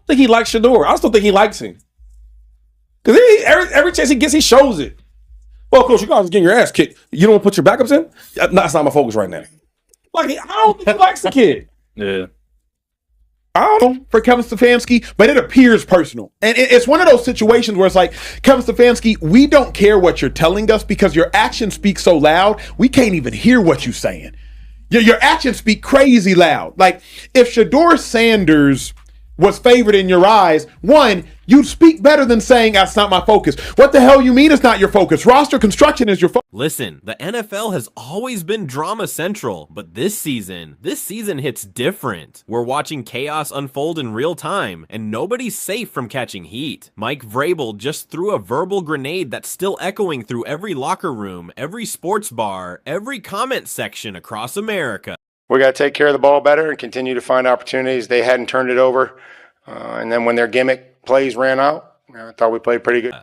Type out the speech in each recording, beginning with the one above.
think he likes Shador. I still think he likes him. Because every chance he gets, he shows it. Well, coach, you guys are getting your ass kicked. You don't want to put your backups in? That's not my focus right now. Like, I don't think he likes the kid. Yeah. I don't know for Kevin Stefanski, but it appears personal. And it's one of those situations where it's like, Kevin Stefanski, we don't care what you're telling us because your actions speak so loud, we can't even hear what you're saying. Your actions speak crazy loud. Like, if Shador Sanders was favored in your eyes, one, you'd speak better than saying that's not my focus. What the hell you mean it's not your focus? Roster construction is your focus. Listen, the NFL has always been drama central, but this season hits different. We're watching chaos unfold in real time, and nobody's safe from catching heat. Mike Vrabel just threw a verbal grenade that's still echoing through every locker room, every sports bar, every comment section across America. We got to take care of the ball better and continue to find opportunities. They hadn't turned it over. And then when their gimmick plays ran out, I thought we played pretty good.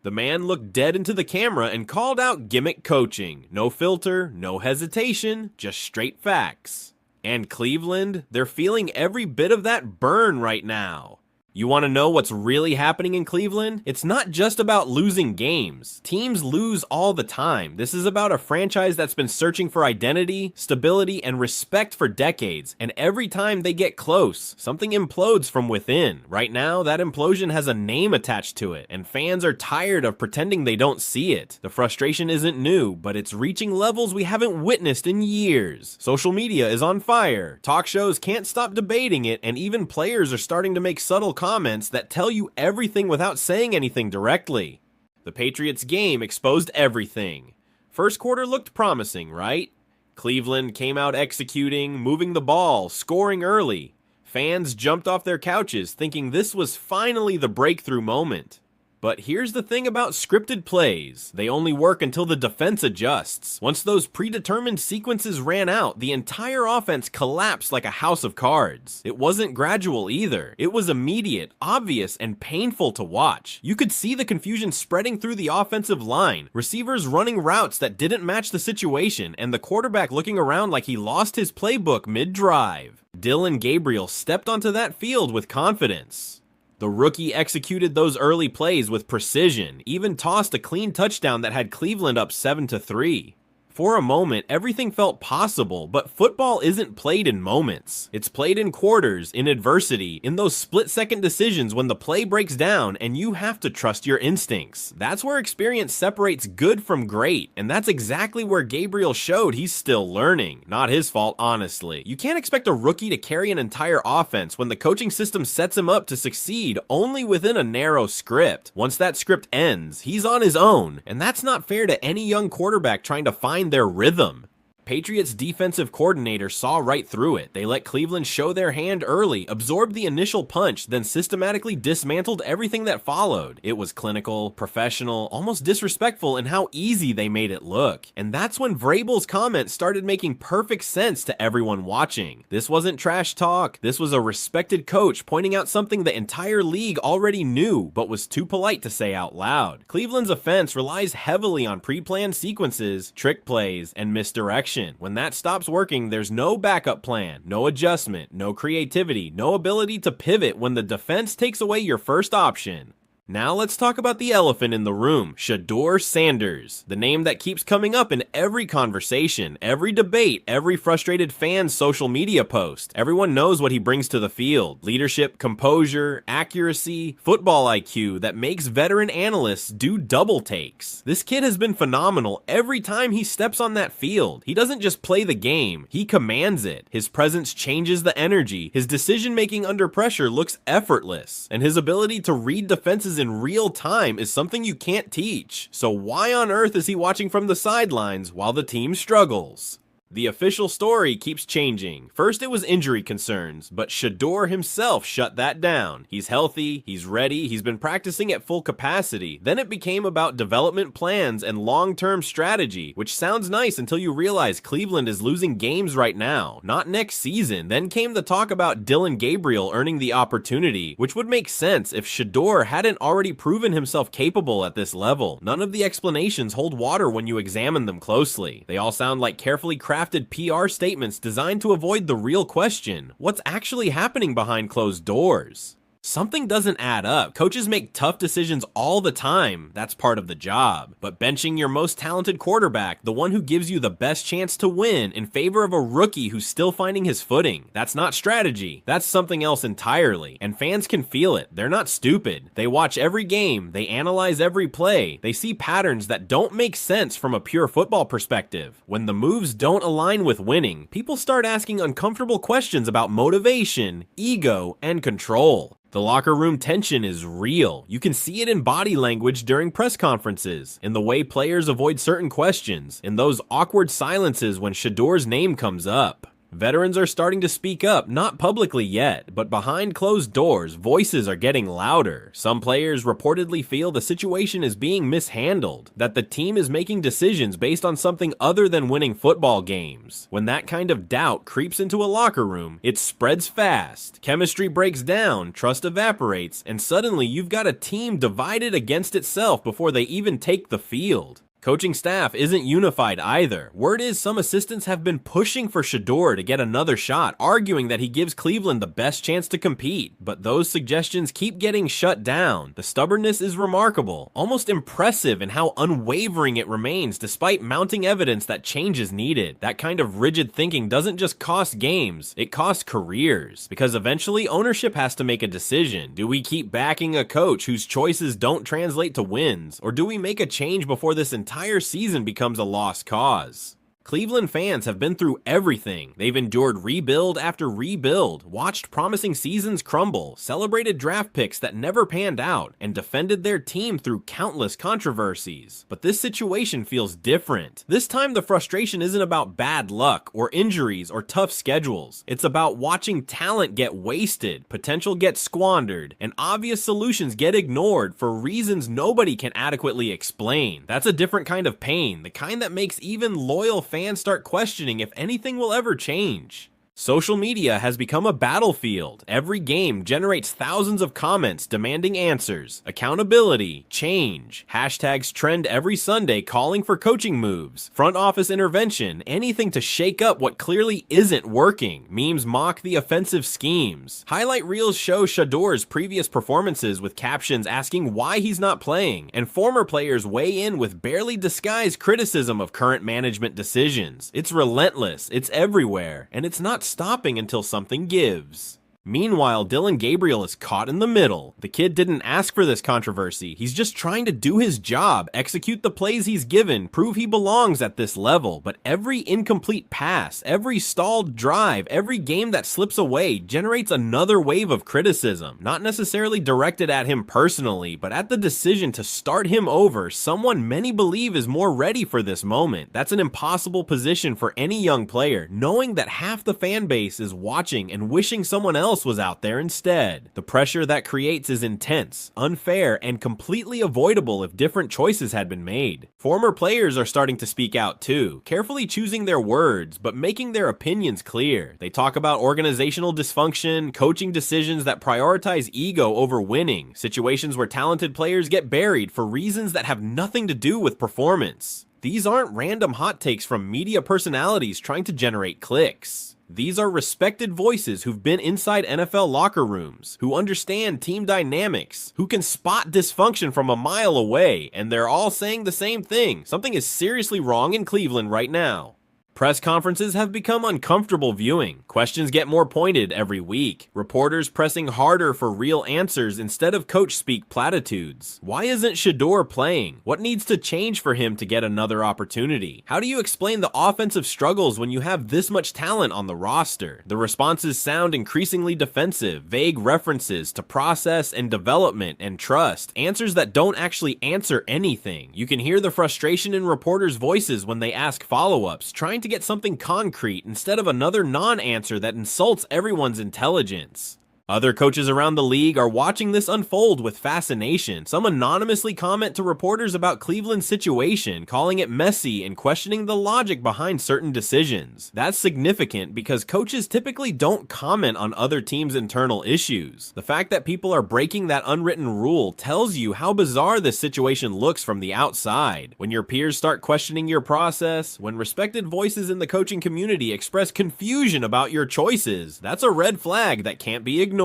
The man looked dead into the camera and called out gimmick coaching. No filter, no hesitation, just straight facts. And Cleveland, they're feeling every bit of that burn right now. You want to know what's really happening in Cleveland? It's not just about losing games. Teams lose all the time. This is about a franchise that's been searching for identity, stability, and respect for decades. And every time they get close, something implodes from within. Right now, that implosion has a name attached to it, and fans are tired of pretending they don't see it. The frustration isn't new, but it's reaching levels we haven't witnessed in years. Social media is on fire. Talk shows can't stop debating it, and even players are starting to make subtle comments that tell you everything without saying anything directly. The Patriots game exposed everything. First quarter looked promising, right? Cleveland came out executing, moving the ball, scoring early. Fans jumped off their couches thinking this was finally the breakthrough moment. But here's the thing about scripted plays. They only work until the defense adjusts. Once those predetermined sequences ran out, the entire offense collapsed like a house of cards. It wasn't gradual either. It was immediate, obvious, and painful to watch. You could see the confusion spreading through the offensive line, receivers running routes that didn't match the situation, and the quarterback looking around like he lost his playbook mid-drive. Dillon Gabriel stepped onto that field with confidence. The rookie executed those early plays with precision, even tossed a clean touchdown that had Cleveland up 7-3. For a moment, everything felt possible, but football isn't played in moments. It's played in quarters, in adversity, in those split-second decisions when the play breaks down and you have to trust your instincts. That's where experience separates good from great, and that's exactly where Gabriel showed he's still learning. Not his fault, honestly. You can't expect a rookie to carry an entire offense when the coaching system sets him up to succeed only within a narrow script. Once that script ends, he's on his own, and that's not fair to any young quarterback trying to find their rhythm. Patriots defensive coordinator saw right through it. They let Cleveland show their hand early, absorbed the initial punch, then systematically dismantled everything that followed. It was clinical, professional, almost disrespectful in how easy they made it look. And that's when Vrabel's comments started making perfect sense to everyone watching. This wasn't trash talk. This was a respected coach pointing out something the entire league already knew, but was too polite to say out loud. Cleveland's offense relies heavily on pre-planned sequences, trick plays, and misdirection. When that stops working, there's no backup plan, no adjustment, no creativity, no ability to pivot when the defense takes away your first option. Now let's talk about the elephant in the room, Shador Sanders, the name that keeps coming up in every conversation, every debate, every frustrated fan's social media post. Everyone knows what he brings to the field: leadership, composure, accuracy, football IQ that makes veteran analysts do double takes. This kid has been phenomenal every time he steps on that field. He doesn't just play the game, he commands it. His presence changes the energy, his decision-making under pressure looks effortless, and his ability to read defenses in real time is something you can't teach. So why on earth is he watching from the sidelines while the team struggles? The official story keeps changing. First it was injury concerns, but Shador himself shut that down. He's healthy, he's ready, he's been practicing at full capacity. Then it became about development plans and long-term strategy, which sounds nice until you realize Cleveland is losing games right now, not next season. Then came the talk about Dillon Gabriel earning the opportunity, which would make sense if Shador hadn't already proven himself capable at this level. None of the explanations hold water when you examine them closely. They all sound like carefully crafted PR statements designed to avoid the real question: what's actually happening behind closed doors? Something doesn't add up. Coaches make tough decisions all the time. That's part of the job. But benching your most talented quarterback, the one who gives you the best chance to win, in favor of a rookie who's still finding his footing, that's not strategy. That's something else entirely. And fans can feel it. They're not stupid. They watch every game. They analyze every play. They see patterns that don't make sense from a pure football perspective. When the moves don't align with winning, people start asking uncomfortable questions about motivation, ego, and control. The locker room tension is real. You can see it in body language during press conferences, in the way players avoid certain questions, in those awkward silences when Shador's name comes up. Veterans are starting to speak up, not publicly yet, but behind closed doors, voices are getting louder. Some players reportedly feel the situation is being mishandled, that the team is making decisions based on something other than winning football games. When that kind of doubt creeps into a locker room, it spreads fast. Chemistry breaks down, trust evaporates, and suddenly you've got a team divided against itself before they even take the field. Coaching staff isn't unified either. Word is some assistants have been pushing for Shador to get another shot, arguing that he gives Cleveland the best chance to compete, but those suggestions keep getting shut down. The stubbornness is remarkable, almost impressive in how unwavering it remains despite mounting evidence that change is needed. That kind of rigid thinking doesn't just cost games, it costs careers, because eventually ownership has to make a decision. Do we keep backing a coach whose choices don't translate to wins, or do we make a change before this entire season becomes a lost cause? Cleveland fans have been through everything. They've endured rebuild after rebuild, watched promising seasons crumble, celebrated draft picks that never panned out, and defended their team through countless controversies. But this situation feels different. This time the frustration isn't about bad luck or injuries or tough schedules. It's about watching talent get wasted, potential get squandered, and obvious solutions get ignored for reasons nobody can adequately explain. That's a different kind of pain, the kind that makes even loyal fans start questioning if anything will ever change. Social media has become a battlefield. Every game generates thousands of comments demanding answers, accountability, change. Hashtags trend every Sunday calling for coaching moves, front office intervention, anything to shake up what clearly isn't working. Memes mock the offensive schemes. Highlight reels show Shador's previous performances with captions asking why he's not playing, and former players weigh in with barely disguised criticism of current management decisions. It's relentless, it's everywhere, and it's not stopping until something gives. Meanwhile, Dillon Gabriel is caught in the middle. The kid didn't ask for this controversy. He's just trying to do his job, execute the plays he's given, prove he belongs at this level. But every incomplete pass, every stalled drive, every game that slips away generates another wave of criticism. Not necessarily directed at him personally, but at the decision to start him over someone many believe is more ready for this moment. That's an impossible position for any young player, knowing that half the fan base is watching and wishing someone else was out there instead. The pressure that creates is intense, unfair, and completely avoidable if different choices had been made. Former players are starting to speak out too, carefully choosing their words, but making their opinions clear. They talk about organizational dysfunction, coaching decisions that prioritize ego over winning, situations where talented players get buried for reasons that have nothing to do with performance. These aren't random hot takes from media personalities trying to generate clicks. These are respected voices who've been inside NFL locker rooms, who understand team dynamics, who can spot dysfunction from a mile away, and they're all saying the same thing. Something is seriously wrong in Cleveland right now. Press conferences have become uncomfortable viewing. Questions get more pointed every week. Reporters pressing harder for real answers instead of coach speak platitudes. Why isn't Shador playing? What needs to change for him to get another opportunity? How do you explain the offensive struggles when you have this much talent on the roster? The responses sound increasingly defensive, vague references to process and development and trust, answers that don't actually answer anything. You can hear the frustration in reporters' voices when they ask follow-ups, trying to get something concrete instead of another non-answer that insults everyone's intelligence. Other coaches around the league are watching this unfold with fascination. Some anonymously comment to reporters about Cleveland's situation, calling it messy and questioning the logic behind certain decisions. That's significant because coaches typically don't comment on other teams' internal issues. The fact that people are breaking that unwritten rule tells you how bizarre this situation looks from the outside. When your peers start questioning your process, when respected voices in the coaching community express confusion about your choices, that's a red flag that can't be ignored.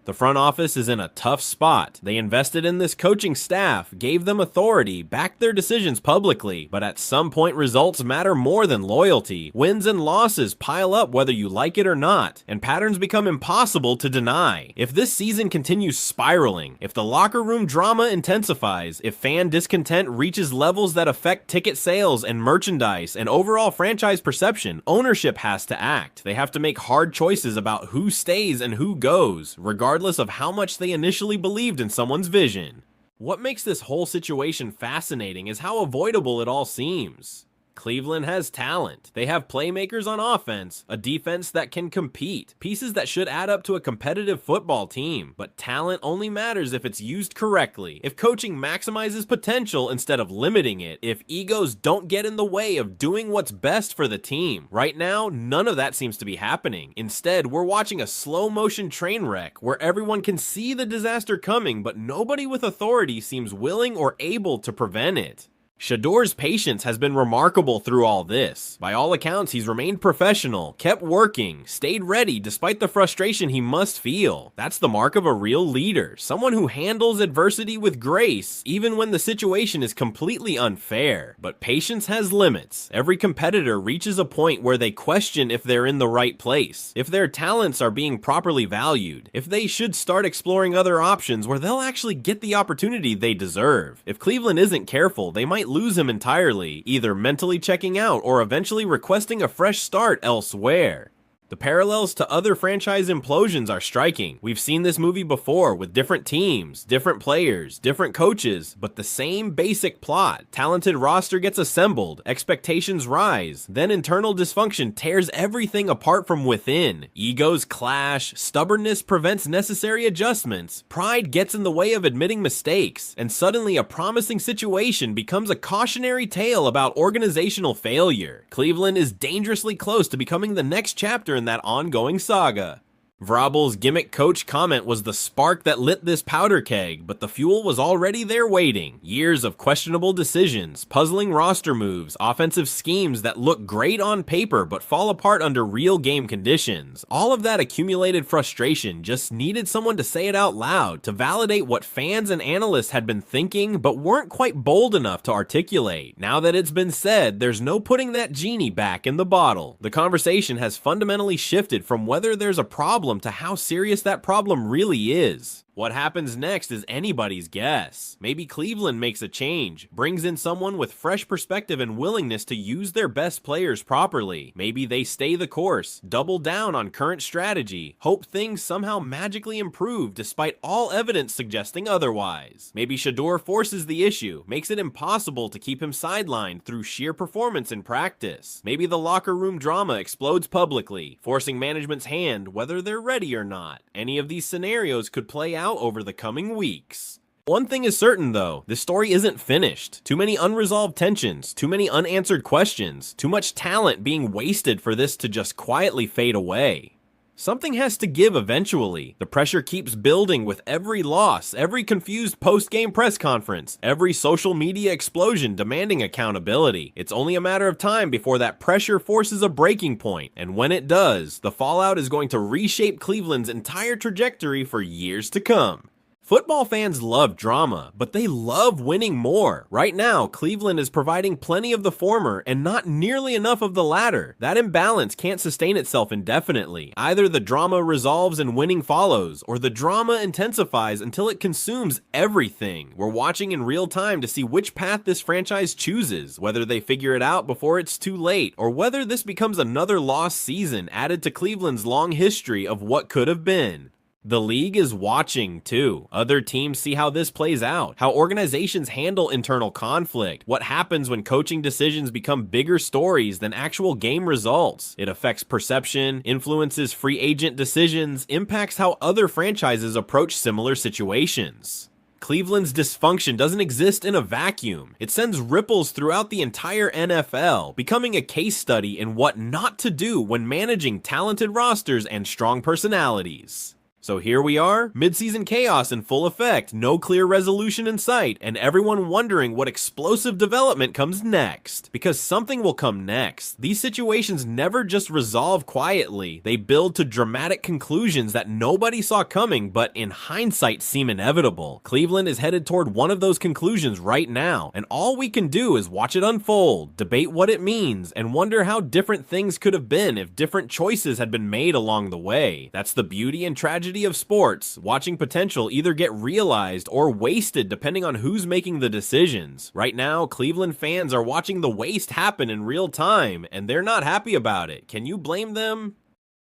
The front office is in a tough spot. They invested in this coaching staff, gave them authority, backed their decisions publicly, but at some point results matter more than loyalty. Wins and losses pile up whether you like it or not, and patterns become impossible to deny. If this season continues spiraling, if the locker room drama intensifies, if fan discontent reaches levels that affect ticket sales and merchandise and overall franchise perception, ownership has to act. They have to make hard choices about who stays and who goes, regardless of how much they initially believed in someone's vision. What makes this whole situation fascinating is how avoidable it all seems. Cleveland has talent. They have playmakers on offense, a defense that can compete, pieces that should add up to a competitive football team. But talent only matters if it's used correctly, if coaching maximizes potential instead of limiting it, if egos don't get in the way of doing what's best for the team. Right now, none of that seems to be happening. Instead, we're watching a slow-motion train wreck where everyone can see the disaster coming, but nobody with authority seems willing or able to prevent it. Shador's patience has been remarkable through all this. By all accounts, he's remained professional, kept working, stayed ready despite the frustration he must feel. That's the mark of a real leader, someone who handles adversity with grace, even when the situation is completely unfair. But patience has limits. Every competitor reaches a point where they question if they're in the right place, if their talents are being properly valued, if they should start exploring other options where they'll actually get the opportunity they deserve. If Cleveland isn't careful, they might lose him entirely, either mentally checking out or eventually requesting a fresh start elsewhere. The parallels to other franchise implosions are striking. We've seen this movie before with different teams, different players, different coaches, but the same basic plot. Talented roster gets assembled, expectations rise, then internal dysfunction tears everything apart from within. Egos clash, stubbornness prevents necessary adjustments, pride gets in the way of admitting mistakes, and suddenly a promising situation becomes a cautionary tale about organizational failure. Cleveland is dangerously close to becoming the next chapter in that ongoing saga. Vrabel's gimmick coach comment was the spark that lit this powder keg, but the fuel was already there waiting. Years of questionable decisions, puzzling roster moves, offensive schemes that look great on paper but fall apart under real game conditions. All of that accumulated frustration just needed someone to say it out loud, to validate what fans and analysts had been thinking but weren't quite bold enough to articulate. Now that it's been said, there's no putting that genie back in the bottle. The conversation has fundamentally shifted from whether there's a problem to how serious that problem really is. What happens next is anybody's guess. Maybe Cleveland makes a change, brings in someone with fresh perspective and willingness to use their best players properly. Maybe they stay the course, double down on current strategy, hope things somehow magically improve despite all evidence suggesting otherwise. Maybe Shador forces the issue, makes it impossible to keep him sidelined through sheer performance in practice. Maybe the locker room drama explodes publicly, forcing management's hand whether they're ready or not. Any of these scenarios could play out over the coming weeks. One thing is certain though, this story isn't finished. Too many unresolved tensions, too many unanswered questions, too much talent being wasted for this to just quietly fade away. Something has to give eventually. The pressure keeps building with every loss, every confused post-game press conference, every social media explosion demanding accountability. It's only a matter of time before that pressure forces a breaking point, and when it does, the fallout is going to reshape Cleveland's entire trajectory for years to come. Football fans love drama, but they love winning more. Right now, Cleveland is providing plenty of the former and not nearly enough of the latter. That imbalance can't sustain itself indefinitely. Either the drama resolves and winning follows, or the drama intensifies until it consumes everything. We're watching in real time to see which path this franchise chooses, whether they figure it out before it's too late, or whether this becomes another lost season added to Cleveland's long history of what could have been. The league is watching too. Other teams see how this plays out, how organizations handle internal conflict, what happens when coaching decisions become bigger stories than actual game results. It affects perception, influences free agent decisions, impacts how other franchises approach similar situations. Cleveland's dysfunction doesn't exist in a vacuum. It sends ripples throughout the entire NFL, becoming a case study in what not to do when managing talented rosters and strong personalities. So here we are, midseason chaos in full effect, no clear resolution in sight, and everyone wondering what explosive development comes next. Because something will come next. These situations never just resolve quietly, they build to dramatic conclusions that nobody saw coming but in hindsight seem inevitable. Cleveland is headed toward one of those conclusions right now, and all we can do is watch it unfold, debate what it means, and wonder how different things could have been if different choices had been made along the way. That's the beauty and tragedy of sports, watching potential either get realized or wasted depending on who's making the decisions. Right now, Cleveland fans are watching the waste happen in real time, and they're not happy about it. Can you blame them?